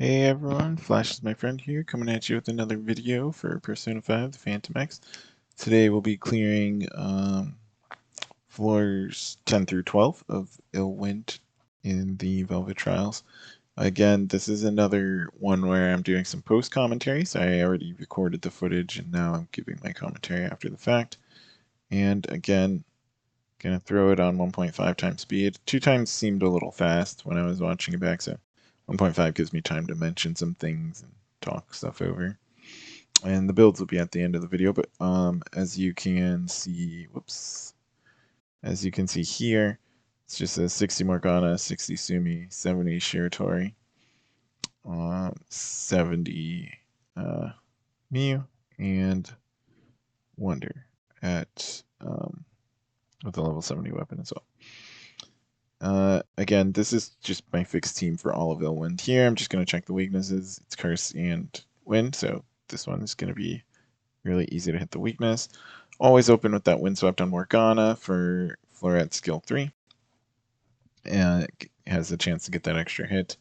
Hey everyone, Flash is my friend here, coming at you with another video for Persona 5, the Phantom X. Today we'll be clearing floors 10 through 12 of Illwind in the Velvet Trials. Again, this is another one where I'm doing some post-commentary, so I already recorded the footage and now I'm giving my commentary after the fact. And again, gonna throw it on 1.5 times speed. 2 times seemed a little fast when I was watching it back, so 1.5 gives me time to mention some things and talk stuff over. And the builds will be at the end of the video, but as you can see, as you can see here, it's just a 60 Morgana, 60 Sumi, 70 Shiratori, 70 Miu, and Wonder at with a level 70 weapon as well. Again, this is just my fixed team for all of Illwind here. I'm just going to check the weaknesses. It's Curse and Wind, so this one is going to be really easy to hit the weakness. Always open with that Windswept on Morgana for Fleuret skill 3. And it has a chance to get that extra hit.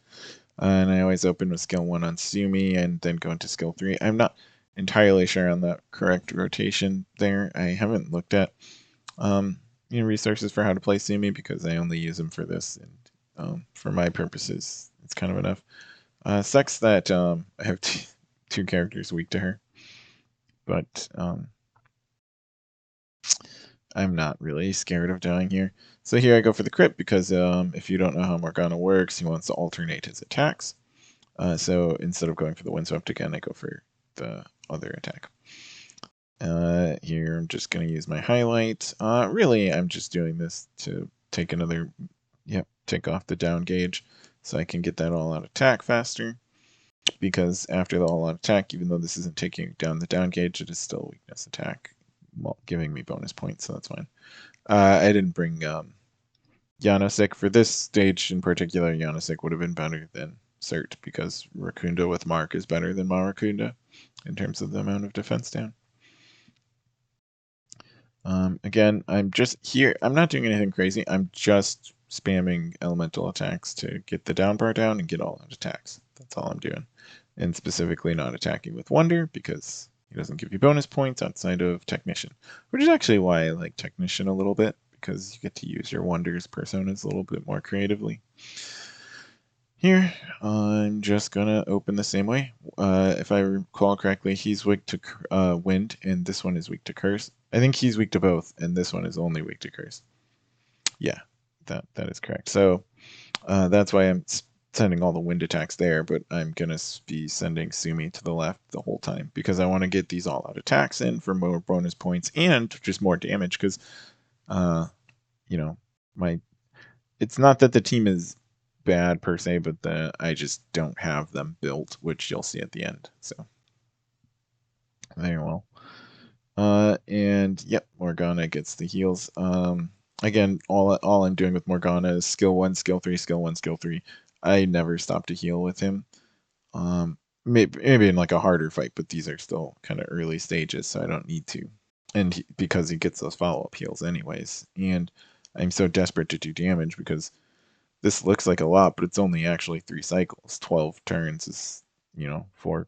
And I always open with skill 1 on Sumi and then go into skill 3. I'm not entirely sure on the correct rotation there. I haven't looked at resources for how to play Sumi because I only use them for this, and for my purposes, it's kind of enough. Sucks that I have two characters weak to her, but I'm not really scared of dying here. So here I go for the crit because if you don't know how Morgana works, he wants to alternate his attacks. So instead of going for the Windswept again, I go for the other attack. Here I'm just going to use my highlight. Really, I'm just doing this to take another, take off the down gauge so I can get that all-out attack faster. Because after the all-out attack, even though this isn't taking down the down gauge, it is still a weakness attack, giving me bonus points, so that's fine. I didn't bring Janosik. For this stage in particular, Janosik would have been better than Cert because Rakunda with Mark is better than Marakunda in terms of the amount of defense down. Again, I'm just here. I'm not doing anything crazy. I'm just spamming elemental attacks to get the down bar down and get all out attacks. That's all I'm doing. And specifically not attacking with Wonder because he doesn't give you bonus points outside of Technician, which is actually why I like Technician a little bit, because you get to use your Wonders personas a little bit more creatively. Here, I'm just gonna open the same way. If I recall correctly, he's weak to Wind, and this one is weak to Curse. I think he's weak to both, and this one is only weak to Curse. Yeah, that is correct. So that's why I'm sending all the Wind attacks there, but I'm gonna be sending Sumi to the left the whole time because I want to get these all-out attacks in for more bonus points and just more damage. Because, it's not that the team is bad per se, but I just don't have them built, which you'll see at the end. So very well. And yep, Morgana gets the heals. Again, all I'm doing with Morgana is skill 1, skill 3, skill 1, skill 3. I never stop to heal with him. Maybe in like a harder fight, but these are still kind of early stages, so I don't need to. And because he gets those follow-up heals anyways. And I'm so desperate to do damage because this looks like a lot, but it's only actually 3 cycles. 12 turns is, four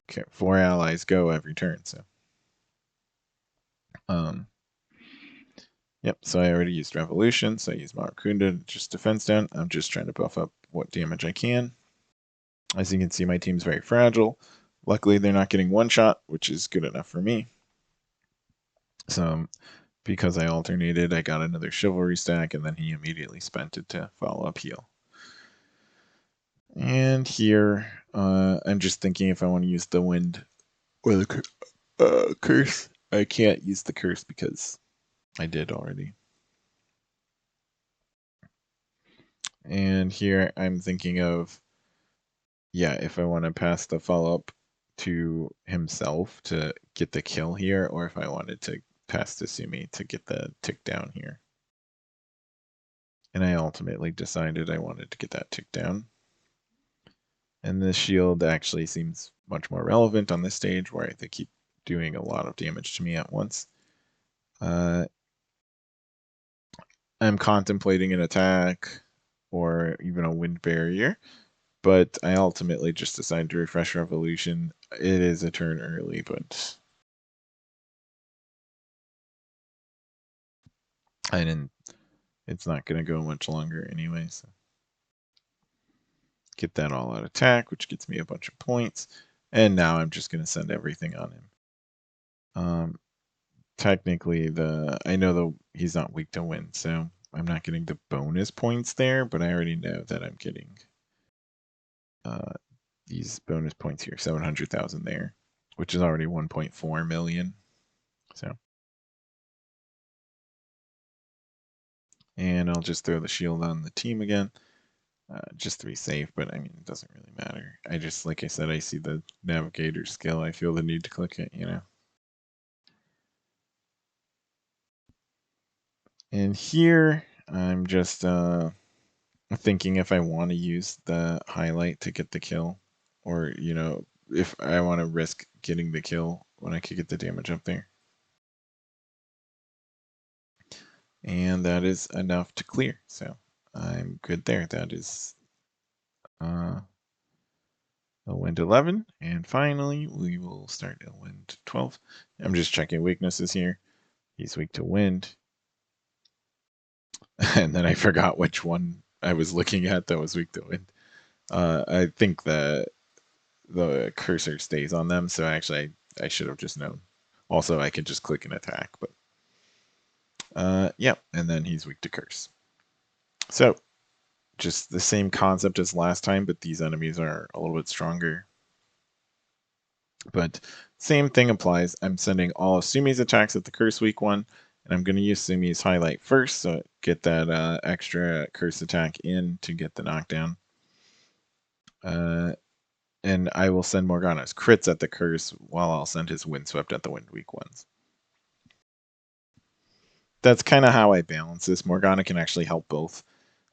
allies go every turn. So, yep. So I already used Revolution, so I used Marakunda to just defense down. I'm just trying to buff up what damage I can. As you can see, my team's very fragile. Luckily, they're not getting one shot, which is good enough for me. So, because I alternated, I got another Chivalry stack, and then he immediately spent it to follow up heal. And here, I'm just thinking if I want to use the Wind or the Curse. I can't use the Curse because I did already. And here I'm thinking of, if I want to pass the follow-up to himself to get the kill here, or if I wanted to pass to Sumi to get the tick down here. And I ultimately decided I wanted to get that tick down. And this shield actually seems much more relevant on this stage where they keep doing a lot of damage to me at once. I'm contemplating an attack or even a wind barrier. but I ultimately just decided to refresh Revolution. It is a turn early, but I didn't. It's not going to go much longer anyway. So get that all out attack, which gets me a bunch of points. And now I'm just going to send everything on him. Technically, I know he's not weak to wind, so I'm not getting the bonus points there, but I already know that I'm getting these bonus points here, 700,000 there, which is already 1.4 million. So, and I'll just throw the shield on the team again, just to be safe. But I mean, it doesn't really matter. I just, like I said, I see the navigator skill. I feel the need to click it, you know. And here, I'm just thinking if I want to use the highlight to get the kill, or, you know, if I want to risk getting the kill when I could get the damage up there. And that is enough to clear, so I'm good there. That is a wind 11, and finally we will start a wind 12. I'm just checking weaknesses here. He's weak to wind. And then I forgot which one I was looking at that was weak to wind. I think the cursor stays on them, so actually I should have just known. Also, I could just click an attack, but yeah, and then he's weak to curse. So just the same concept as last time, but these enemies are a little bit stronger. But same thing applies. I'm sending all of Sumi's attacks at the curse weak one, and I'm going to use Sumi's highlight first, so get that extra curse attack in to get the knockdown. And I will send Morgana's crits at the curse, while I'll send his windswept at the wind weak ones. That's kind of how I balance this. Morgana can actually help both.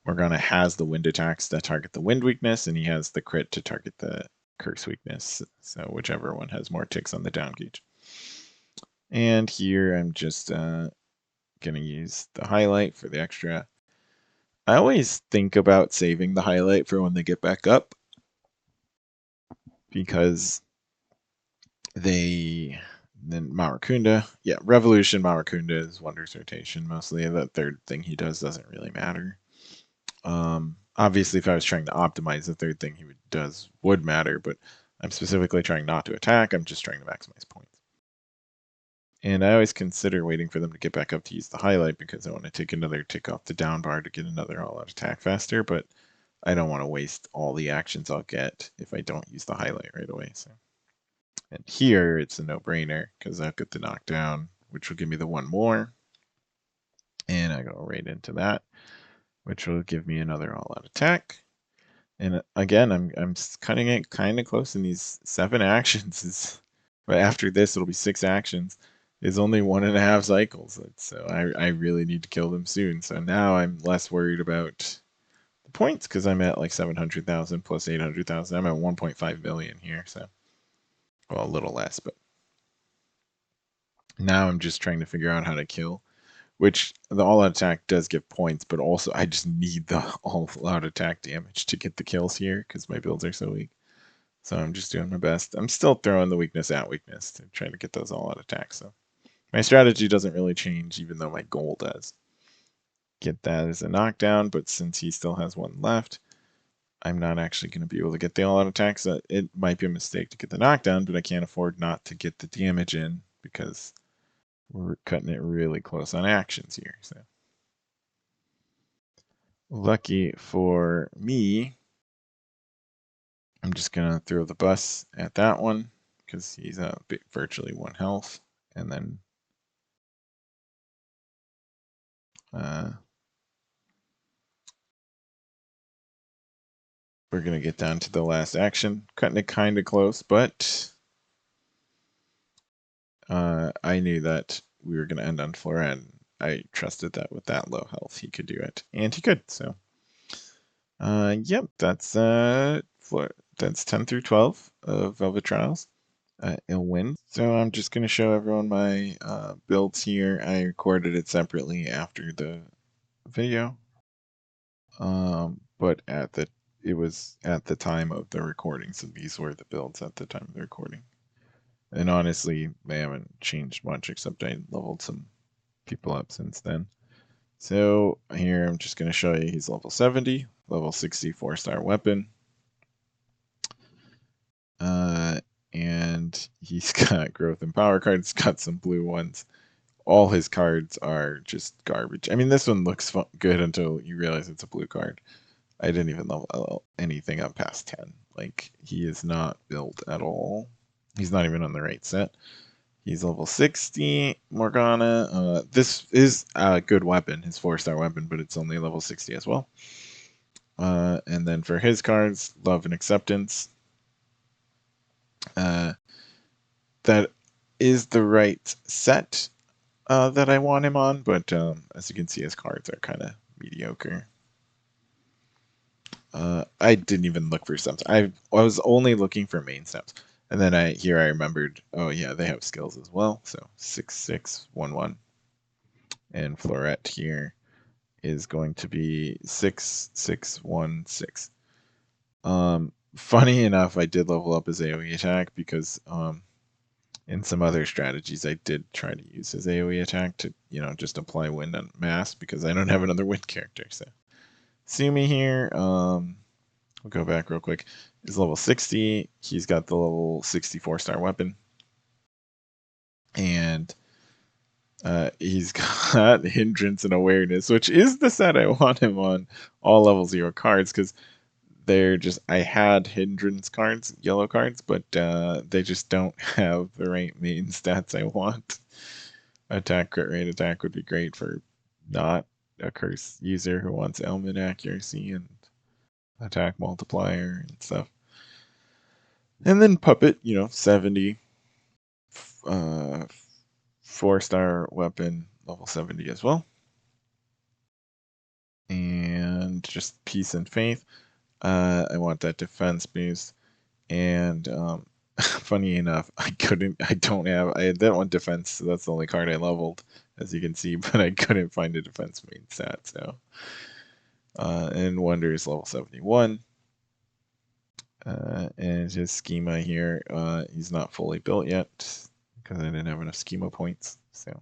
Morgana has the wind attacks that target the wind weakness, and he has the crit to target the curse weakness. So whichever one has more ticks on the down gauge. And here I'm just going to use the highlight for the extra. I always think about saving the highlight for when they get back up, because then Marakunda, yeah, Revolution Marakunda is Wonders Rotation mostly. That third thing he does doesn't really matter. Obviously, if I was trying to optimize, the third thing he does would matter, but I'm specifically trying not to attack. I'm just trying to maximize points. And I always consider waiting for them to get back up to use the highlight, because I want to take another tick off the down bar to get another all-out attack faster, but I don't want to waste all the actions I'll get if I don't use the highlight right away. So, and here it's a no-brainer, because I've got the knockdown, which will give me the one more, and I go right into that, which will give me another all-out attack. And again, I'm cutting it kind of close in these 7 actions. But after this, it'll be 6 actions. It's only 1.5 cycles. So I really need to kill them soon. So now I'm less worried about the points, because I'm at like 700,000 plus 800,000. I'm at 1.5 million here. So, well, a little less, but now I'm just trying to figure out how to kill. Which the all-out attack does give points, but also I just need the all-out attack damage to get the kills here, because my builds are so weak. So I'm just doing my best. I'm still throwing the weakness at weakness to try to get those all-out attacks. So my strategy doesn't really change, even though my goal does. Get that as a knockdown, but since he still has one left, I'm not actually going to be able to get the all-out attacks. It might be a mistake to get the knockdown, but I can't afford not to get the damage in, because we're cutting it really close on actions here. So lucky for me, I'm just going to throw the bus at that one, because he's virtually 1 health. And then we're going to get down to the last action. Cutting it kind of close, but I knew that we were going to end on Fleuret, and I trusted that with that low health he could do it. And he could, so. Yep, that's 10 through 12 of Velvet Trials. It'll win. So I'm just going to show everyone my builds here. I recorded it separately after the video. But at the it was at the time of the recording, so these were the builds at the time of the recording. And honestly, they haven't changed much except I leveled some people up since then. So here I'm just going to show you he's level 70, level 60 4-star weapon. And he's got growth and power cards, got some blue ones. All his cards are just garbage. I mean, this one looks good until you realize it's a blue card. I didn't even level anything up past 10. Like, he is not built at all. He's not even on the right set. He's level 60, Morgana. This is a good weapon, his 4-star weapon, but it's only level 60 as well. And then for his cards, Love and Acceptance. That is the right set that I want him on, but as you can see, his cards are kind of mediocre. I didn't even look for steps. I was only looking for main steps. And then I remembered, oh yeah, they have skills as well. So 6611. And Fleuret here is going to be 6616. Funny enough, I did level up his AoE attack because in some other strategies I did try to use his AoE attack to, just apply wind on mass because I don't have another wind character. So Sumi here, we'll go back real quick. He's level 60. He's got the level 64-star weapon. And he's got Hindrance and Awareness, which is the set I want him on all level 0 cards, because they're just, I had Hindrance cards, yellow cards, but they just don't have the right main stats I want. Attack crit rate attack would be great for not a curse user who wants element accuracy and attack multiplier and stuff. And then Puppet, 70, 4-star weapon, level 70 as well. And just Peace and Faith. I want that defense boost. And funny enough, I had that one defense, so that's the only card I leveled, as you can see, but I couldn't find a defense main stat, so. And Wonder is level 71. And his schema here, he's not fully built yet because I didn't have enough schema points. So,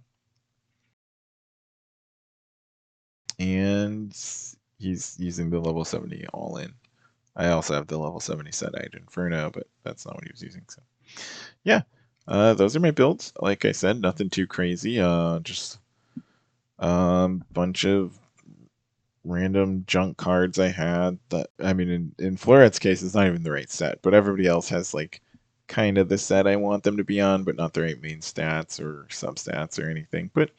and he's using the level 70 all in. I also have the level 70 set Eyed Inferno, but that's not what he was using. So, yeah, those are my builds. Like I said, nothing too crazy. Just bunch of random junk cards I had that, I mean, in Fleuret's case, it's not even the right set, but everybody else has like kind of the set I want them to be on, but not the right main stats or substats or anything. But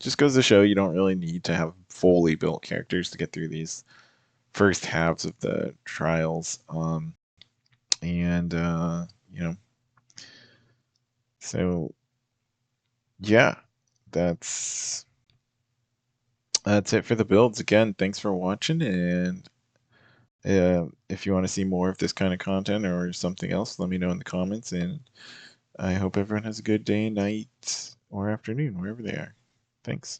just goes to show you don't really need to have fully built characters to get through these first halves of the trials. And so yeah, that's it for the builds. Again, thanks for watching, and if you want to see more of this kind of content or something else, let me know in the comments, and I hope everyone has a good day, night, or afternoon, wherever they are. Thanks.